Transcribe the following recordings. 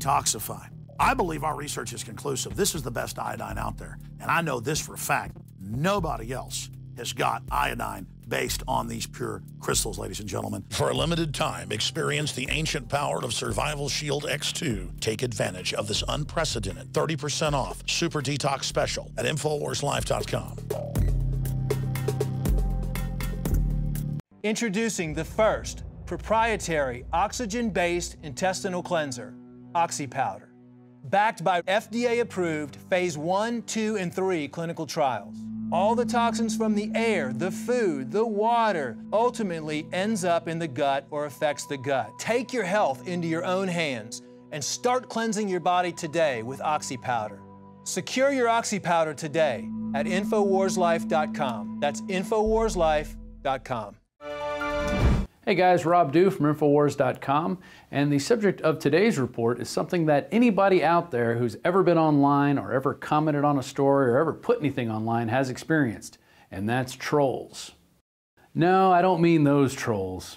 detoxify. I believe our research is conclusive. This is the best iodine out there. And I know this for a fact. Nobody else has got iodine based on these pure crystals, ladies and gentlemen. For a limited time, experience the ancient power of Survival Shield X2. Take advantage of this unprecedented 30% off Super Detox Special at InfoWarsLife.com. Introducing the first proprietary oxygen-based intestinal cleanser, OxyPowder. Backed by FDA-approved Phase 1, 2, and 3 clinical trials. All the toxins from the air, the food, the water, ultimately ends up in the gut or affects the gut. Take your health into your own hands and start cleansing your body today with OxyPowder. Secure your OxyPowder today at InfoWarsLife.com. That's InfoWarsLife.com. Hey guys, Rob Dew from InfoWars.com, and the subject of today's report is something that anybody out there who's ever been online or ever commented on a story or ever put anything online has experienced, and that's trolls. No, I don't mean those trolls.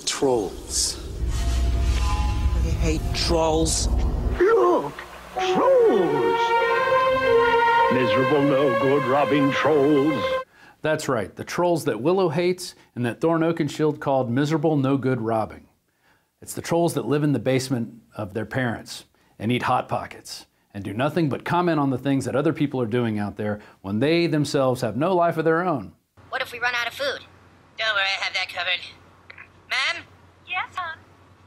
Trolls. I hate trolls. Look! Trolls! Miserable, no-good, robbing trolls. That's right, the trolls that Willow hates and that Thorn Oakenshield called miserable, no-good robbing. It's the trolls that live in the basement of their parents and eat Hot Pockets and do nothing but comment on the things that other people are doing out there when they themselves have no life of their own. What if we run out of food? Don't worry, I have that covered. Ma'am? Yes, hon?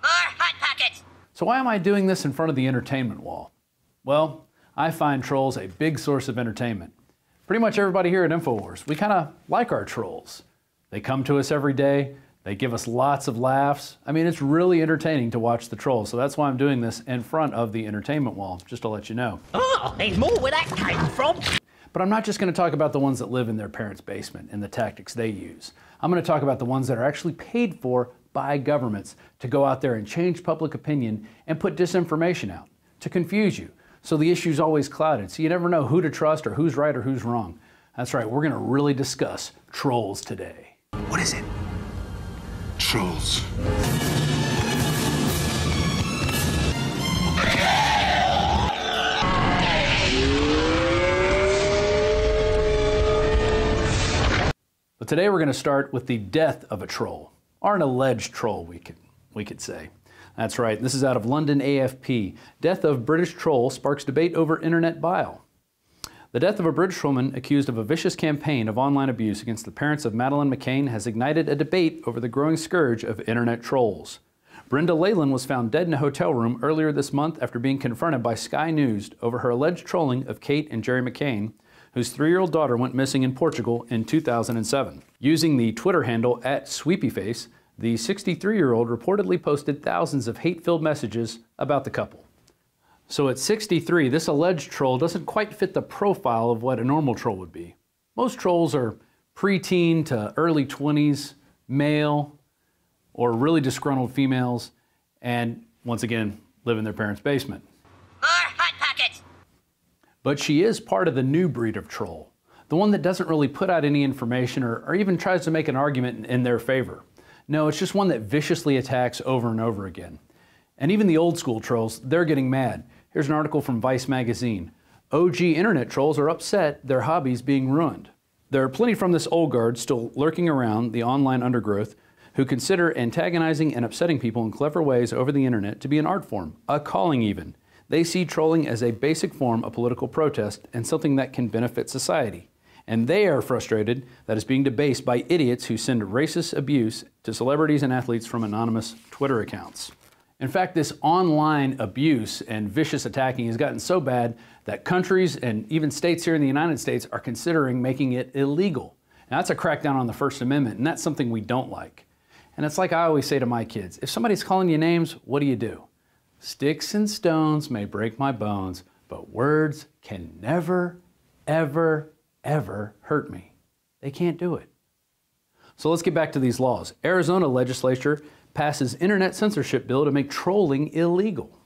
More Hot Pockets! So why am I doing this in front of the entertainment wall? Well, I find trolls a big source of entertainment. Pretty much everybody here at InfoWars, we kind of like our trolls. They come to us every day, they give us lots of laughs. I mean, it's really entertaining to watch the trolls, so that's why I'm doing this in front of the entertainment wall, just to let you know. Oh, there's more where that came from. But I'm not just going to talk about the ones that live in their parents' basement and the tactics they use. I'm going to talk about the ones that are actually paid for by governments to go out there and change public opinion and put disinformation out, to confuse you. So the issue's always clouded, so you never know who to trust or who's right or who's wrong. That's right, we're gonna really discuss trolls today. What is it? Trolls. But today we're gonna start with the death of a troll, or an alleged troll, we could say. That's right, this is out of London AFP. Death of British troll sparks debate over internet bile. The death of a British woman accused of a vicious campaign of online abuse against the parents of Madeleine McCann has ignited a debate over the growing scourge of internet trolls. Brenda Leyland was found dead in a hotel room earlier this month after being confronted by Sky News over her alleged trolling of Kate and Jerry McCain, whose 3-year-old daughter went missing in Portugal in 2007. Using the Twitter handle @SweepyFace, the 63-year-old reportedly posted thousands of hate-filled messages about the couple. So at 63, this alleged troll doesn't quite fit the profile of what a normal troll would be. Most trolls are preteen to early 20s, male, or really disgruntled females, and once again, live in their parents' basement. More Hot Pockets! But she is part of the new breed of troll, the one that doesn't really put out any information or even tries to make an argument in their favor. No, it's just one that viciously attacks over and over again. And even the old school trolls, they're getting mad. Here's an article from Vice magazine. OG internet trolls are upset their hobbies being ruined. There are plenty from this old guard still lurking around the online undergrowth who consider antagonizing and upsetting people in clever ways over the internet to be an art form, a calling even. They see trolling as a basic form of political protest and something that can benefit society. And they are frustrated that it's being debased by idiots who send racist abuse to celebrities and athletes from anonymous Twitter accounts. In fact, this online abuse and vicious attacking has gotten so bad that countries and even states here in the United States are considering making it illegal. Now that's a crackdown on the First Amendment, and that's something we don't like. And it's like I always say to my kids, if somebody's calling you names, what do? Sticks and stones may break my bones, but words can never, ever, ever hurt me. They can't do it. So let's get back to these laws. Arizona legislature passes internet censorship bill to make trolling illegal.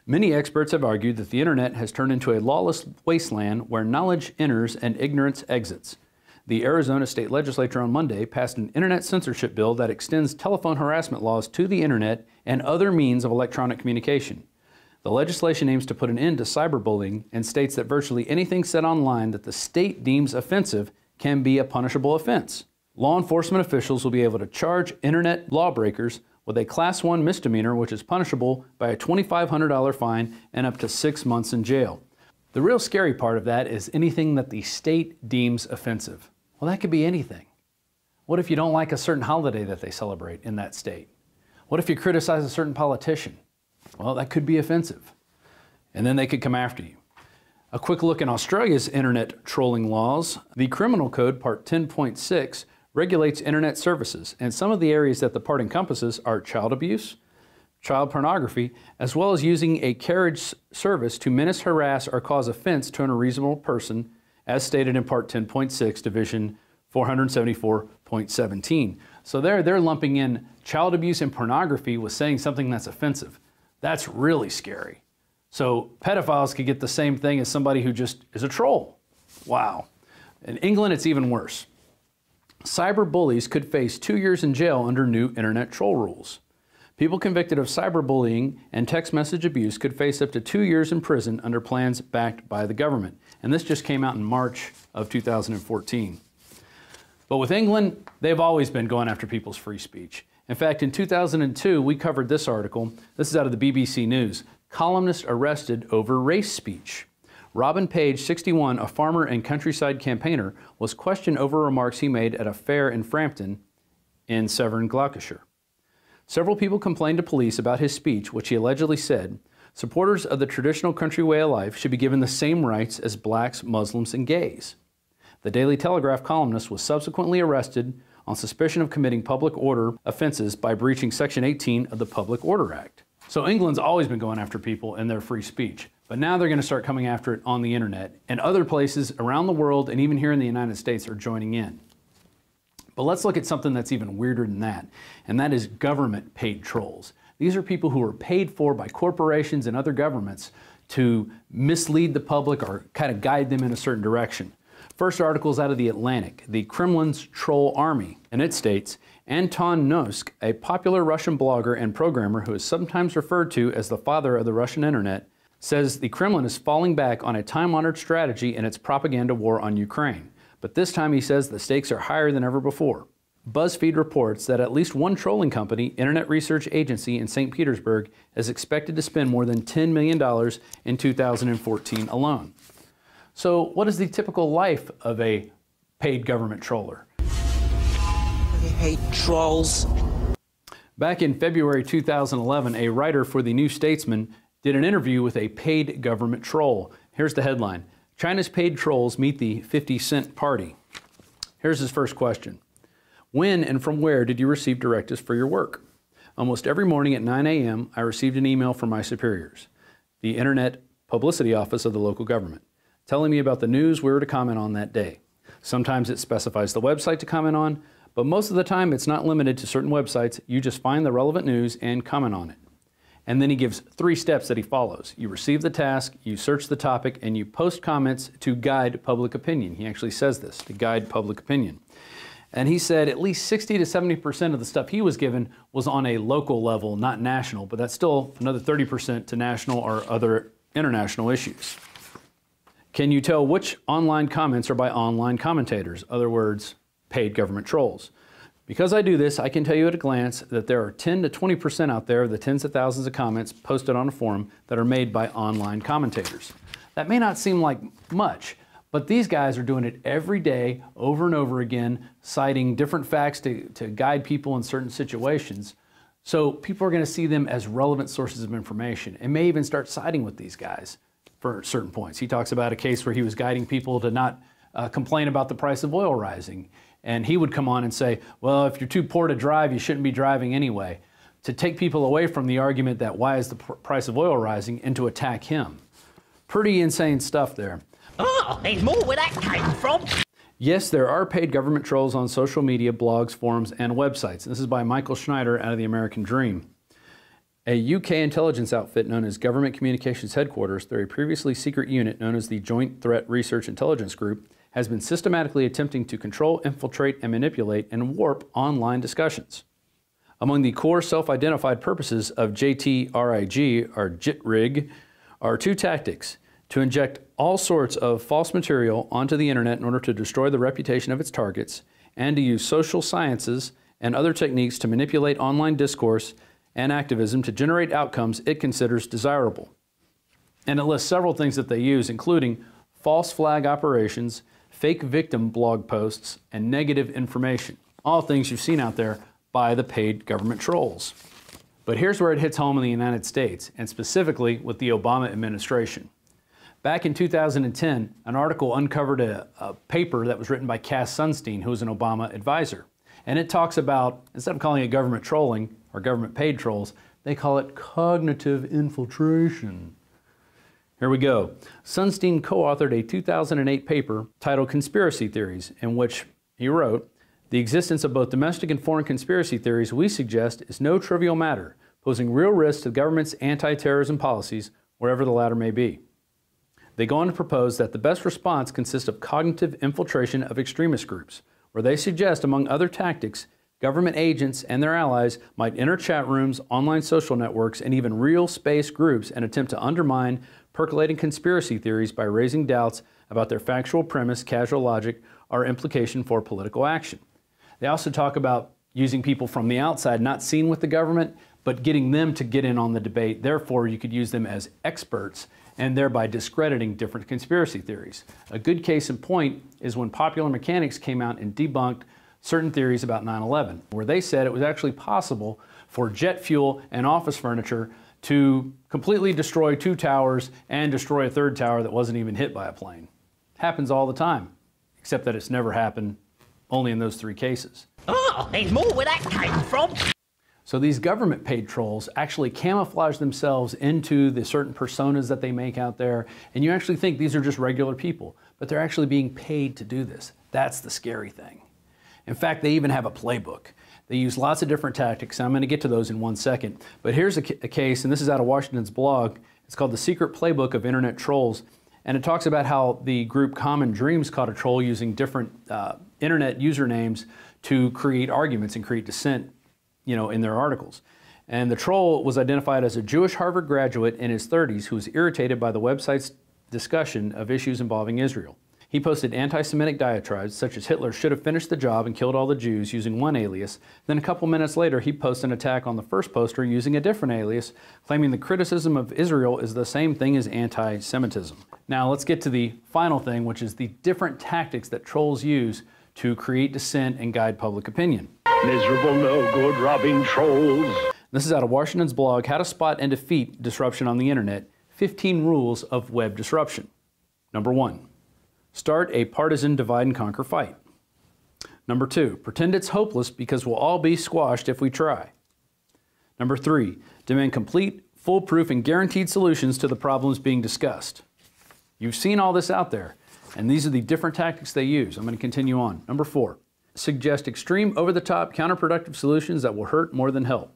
Many experts have argued that the internet has turned into a lawless wasteland where knowledge enters and ignorance exits. The Arizona State Legislature on Monday passed an internet censorship bill that extends telephone harassment laws to the internet and other means of electronic communication. The legislation aims to put an end to cyberbullying and states that virtually anything said online that the state deems offensive can be a punishable offense. Law enforcement officials will be able to charge internet lawbreakers with a Class 1 misdemeanor, which is punishable by a $2,500 fine and up to 6 months in jail. The real scary part of that is anything that the state deems offensive. Well, that could be anything. What if you don't like a certain holiday that they celebrate in that state? What if you criticize a certain politician? Well, that could be offensive. And then they could come after you. A quick look in Australia's internet trolling laws. The Criminal Code, Part 10.6, regulates internet services, and some of the areas that the part encompasses are child abuse, child pornography, as well as using a carriage service to menace, harass, or cause offense to an unreasonable person, as stated in Part 10.6, Division 474.17. So they're lumping in child abuse and pornography with saying something that's offensive. That's really scary. So pedophiles could get the same thing as somebody who just is a troll. Wow. In England, it's even worse. Cyber bullies could face 2 years in jail under new internet troll rules. People convicted of cyberbullying and text message abuse could face up to 2 years in prison under plans backed by the government. And this just came out in March of 2014. But with England, they've always been going after people's free speech. In fact, in 2002, we covered this article. This is out of the BBC News. Columnist arrested over race speech. Robin Page, 61, a farmer and countryside campaigner, was questioned over remarks he made at a fair in Frampton in Severn, Gloucestershire. Several people complained to police about his speech, which he allegedly said, supporters of the traditional country way of life should be given the same rights as blacks, Muslims, and gays. The Daily Telegraph columnist was subsequently arrested on suspicion of committing public order offenses by breaching Section 18 of the Public Order Act. So England's always been going after people and their free speech, but now they're going to start coming after it on the internet, and other places around the world and even here in the United States are joining in. But let's look at something that's even weirder than that, and that is government paid trolls. These are people who are paid for by corporations and other governments to mislead the public or kind of guide them in a certain direction. First article is out of The Atlantic, the Kremlin's troll army, and it states, Anton Nosk, a popular Russian blogger and programmer who is sometimes referred to as the father of the Russian internet, says the Kremlin is falling back on a time-honored strategy in its propaganda war on Ukraine. But this time he says the stakes are higher than ever before. BuzzFeed reports that at least one trolling company, Internet Research Agency in St. Petersburg, is expected to spend more than $10 million in 2014 alone. So what is the typical life of a paid government troller? I hate trolls. Back in February 2011, a writer for The New Statesman did an interview with a paid government troll. Here's the headline. China's paid trolls meet the 50-cent party. Here's his first question. When and from where did you receive directives for your work? Almost every morning at 9 a.m., I received an email from my superiors, the Internet Publicity Office of the local government, telling me about the news we were to comment on that day. Sometimes it specifies the website to comment on, but most of the time it's not limited to certain websites. You just find the relevant news and comment on it. And then he gives 3 steps that he follows. You receive the task, you search the topic, and you post comments to guide public opinion. He actually says this, to guide public opinion. And he said at least 60 to 70% of the stuff he was given was on a local level, not national, but that's still another 30% to national or other international issues. Can you tell which online comments are by online commentators? Other words, paid government trolls. Because I do this, I can tell you at a glance that there are 10 to 20% out there of the tens of thousands of comments posted on a forum that are made by online commentators. That may not seem like much, but these guys are doing it every day, over and over again, citing different facts to guide people in certain situations. So people are going to see them as relevant sources of information and may even start siding with these guys for certain points. He talks about a case where he was guiding people to not complain about the price of oil rising. And he would come on and say, well, if you're too poor to drive, you shouldn't be driving anyway, to take people away from the argument that why is the price of oil rising and to attack him. Pretty insane stuff there. Oh, there's more where that came from. Yes, there are paid government trolls on social media, blogs, forums, and websites. This is by Michael Schneider out of The American Dream. A UK intelligence outfit known as Government Communications Headquarters, through a previously secret unit known as the Joint Threat Research Intelligence Group, has been systematically attempting to control, infiltrate, and manipulate and warp online discussions. Among the core self-identified purposes of JTRIG, or JITRIG, are two tactics: to inject all sorts of false material onto the internet in order to destroy the reputation of its targets, and to use social sciences and other techniques to manipulate online discourse and activism to generate outcomes it considers desirable. And it lists several things that they use, including false flag operations, fake victim blog posts, and negative information. All things you've seen out there by the paid government trolls. But here's where it hits home in the United States, and specifically with the Obama administration. Back in 2010, an article uncovered a paper that was written by Cass Sunstein, who was an Obama advisor. And it talks about, instead of calling it government trolling or government paid trolls, they call it cognitive infiltration. Here we go. Sunstein co-authored a 2008 paper titled Conspiracy Theories, in which he wrote, "The existence of both domestic and foreign conspiracy theories, we suggest, is no trivial matter, posing real risks to the government's anti-terrorism policies, wherever the latter may be." They go on to propose that the best response consists of cognitive infiltration of extremist groups, where they suggest, among other tactics, government agents and their allies might enter chat rooms, online social networks, and even real space groups and attempt to undermine percolating conspiracy theories by raising doubts about their factual premise, causal logic, or implication for political action. They also talk about using people from the outside, not seen with the government, but getting them to get in on the debate. Therefore, you could use them as experts and thereby discrediting different conspiracy theories. A good case in point is when Popular Mechanics came out and debunked certain theories about 9/11, where they said it was actually possible for jet fuel and office furniture to completely destroy 2 towers and destroy a 3rd tower that wasn't even hit by a plane. Happens all the time, except that it's never happened only in those 3 cases. Oh, there's more where that came from. So these government paid trolls actually camouflage themselves into the certain personas that they make out there, and you actually think these are just regular people, but they're actually being paid to do this. That's the scary thing. In fact, they even have a playbook. They use lots of different tactics, and I'm going to get to those in one second. But here's a case, and this is out of Washington's blog. It's called The Secret Playbook of Internet Trolls, and it talks about how the group Common Dreams caught a troll using different internet usernames to create arguments and create dissent, in their articles. And the troll was identified as a Jewish Harvard graduate in his 30s who was irritated by the website's discussion of issues involving Israel. He posted anti-Semitic diatribes such as Hitler should have finished the job and killed all the Jews using one alias. Then a couple minutes later, he posted an attack on the first poster using a different alias, claiming the criticism of Israel is the same thing as anti-Semitism. Now let's get to the final thing, which is the different tactics that trolls use to create dissent and guide public opinion. Miserable, no good, robbing trolls. This is out of Washington's blog, How to Spot and Defeat Disruption on the Internet, 15 Rules of Web Disruption. Number 1, start a partisan divide and conquer fight. Number 2, pretend it's hopeless because we'll all be squashed if we try. Number 3, demand complete, foolproof, and guaranteed solutions to the problems being discussed. You've seen all this out there, and these are the different tactics they use. I'm going to continue on. Number 4, suggest extreme, over-the-top, counterproductive solutions that will hurt more than help.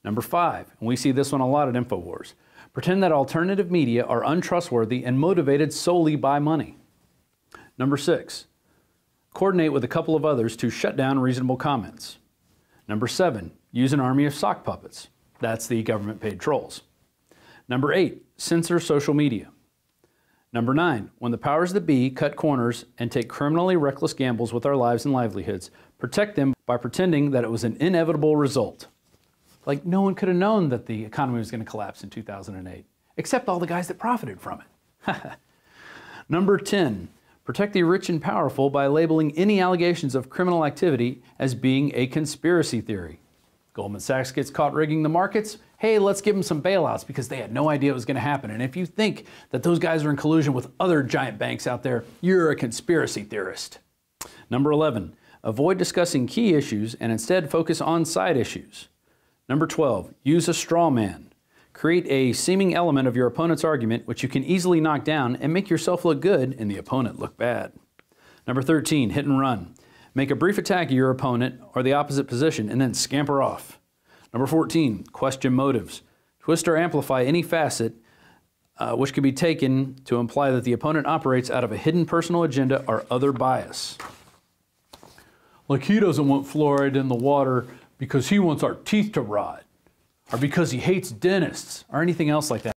Number 5, and we see this one a lot at INFOWARS, pretend that alternative media are untrustworthy and motivated solely by money. Number 6, coordinate with a couple of others to shut down reasonable comments. Number 7, use an army of sock puppets. That's the government-paid trolls. Number 8, censor social media. Number 9, when the powers that be cut corners and take criminally reckless gambles with our lives and livelihoods, protect them by pretending that it was an inevitable result. Like no one could have known that the economy was going to collapse in 2008, except all the guys that profited from it. Number 10, protect the rich and powerful by labeling any allegations of criminal activity as being a conspiracy theory. Goldman Sachs gets caught rigging the markets. Hey, let's give them some bailouts because they had no idea it was going to happen. And if you think that those guys are in collusion with other giant banks out there, you're a conspiracy theorist. Number 11, avoid discussing key issues and instead focus on side issues. Number 12, use a straw man. Create a seeming element of your opponent's argument which you can easily knock down and make yourself look good and the opponent look bad. Number 13, hit and run. Make a brief attack of your opponent or the opposite position and then scamper off. Number 14, question motives. Twist or amplify any facet which can be taken to imply that the opponent operates out of a hidden personal agenda or other bias. Like he doesn't want fluoride in the water because he wants our teeth to rot, or because he hates dentists, or anything else like that.